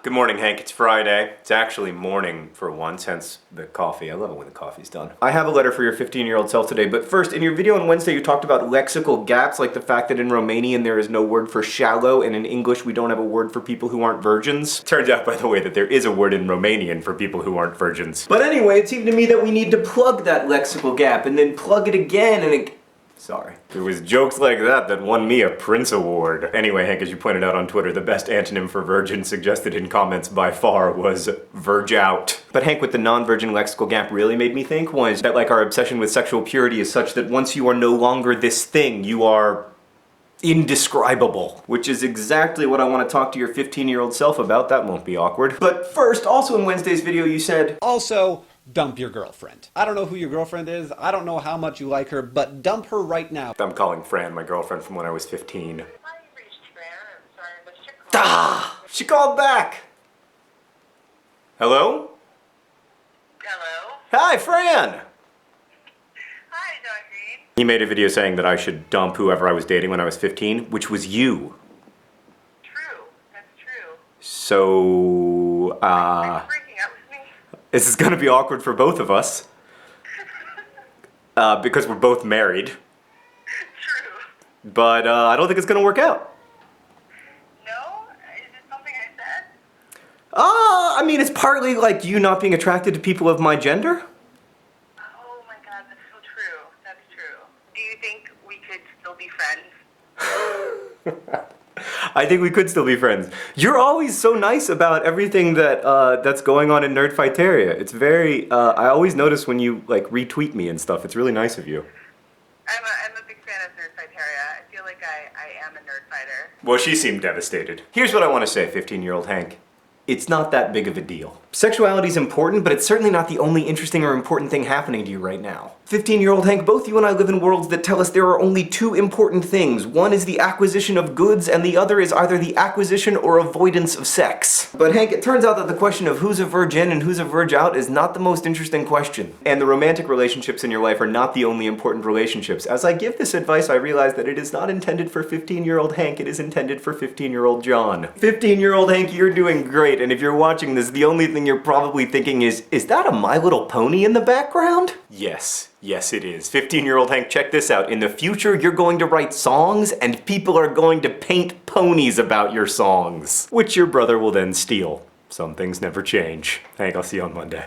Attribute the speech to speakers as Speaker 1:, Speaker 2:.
Speaker 1: Good morning, Hank. It's Friday. It's actually morning for once, hence the coffee. I love it when the coffee's done. I have a letter for your 15-year-old self today, but first, in your video on Wednesday, you talked about lexical gaps, like the fact that in Romanian there is no word for shallow, and in English we don't have a word for people who aren't virgins. Turns out, by the way, that there is a word in Romanian for people who aren't virgins. But anyway, it seemed to me that we need to plug that lexical gap, and then plug it again, and it... Sorry. It was jokes like that that won me a Prince Award. Anyway, Hank, as you pointed out on Twitter, the best antonym for virgin suggested in comments by far was verge out. But Hank, what the non-virgin lexical gap really made me think was that like our obsession with sexual purity is such that once you are no longer this thing, you are indescribable. Which is exactly what I want to talk to your 15-year-old self about. That won't be awkward. But first, also in Wednesday's video, you said...
Speaker 2: Also, dump your girlfriend. I don't know who your girlfriend is, I don't know how much you like her, but dump her right now.
Speaker 1: I'm calling Fran my girlfriend from when I was 15.
Speaker 3: Hi, you reached Fran. I'm sorry I missed your call.
Speaker 1: Ah! She called back! Hello?
Speaker 3: Hello?
Speaker 1: Hi, Fran!
Speaker 3: Hi, Don Green.
Speaker 1: He made a video saying that I should dump whoever I was dating when I was 15, which was you.
Speaker 3: True. That's true.
Speaker 1: So,
Speaker 3: Are you breaking up with me?
Speaker 1: this is gonna be awkward for both of us. Because we're both married.
Speaker 3: True.
Speaker 1: But, I don't think it's gonna work out.
Speaker 3: No? Is it something I said?
Speaker 1: I mean, it's partly like you not being attracted to people of my gender.
Speaker 3: Oh my god, that's so true. That's true. Do you think we could still be friends?
Speaker 1: I think we could still be friends. You're always so nice about everything that that's going on in Nerdfighteria. It's very, I always notice when you like retweet me and stuff. It's really nice of you.
Speaker 3: I'm a big fan of Nerdfighteria. I feel like I am a nerd fighter.
Speaker 1: Well, she seemed devastated. Here's what I want to say, 15-year-old Hank. It's not that big of a deal. Sexuality is important, but it's certainly not the only interesting or important thing happening to you right now. 15-year-old Hank, both you and I live in worlds that tell us there are only two important things. One is the acquisition of goods, and the other is either the acquisition or avoidance of sex. But Hank, it turns out that the question of who's a virgin and who's a verge out is not the most interesting question. And the romantic relationships in your life are not the only important relationships. As I give this advice, I realize that it is not intended for 15-year-old Hank, it is intended for 15-year-old John. 15-year-old Hank, you're doing great, and if you're watching this, the only thing you're probably thinking is that a My Little Pony in the background? Yes. Yes, it is. 15-year-old Hank, check this out. In the future, you're going to write songs, and people are going to paint ponies about your songs, which your brother will then steal. Some things never change. Hank, I'll see you on Monday.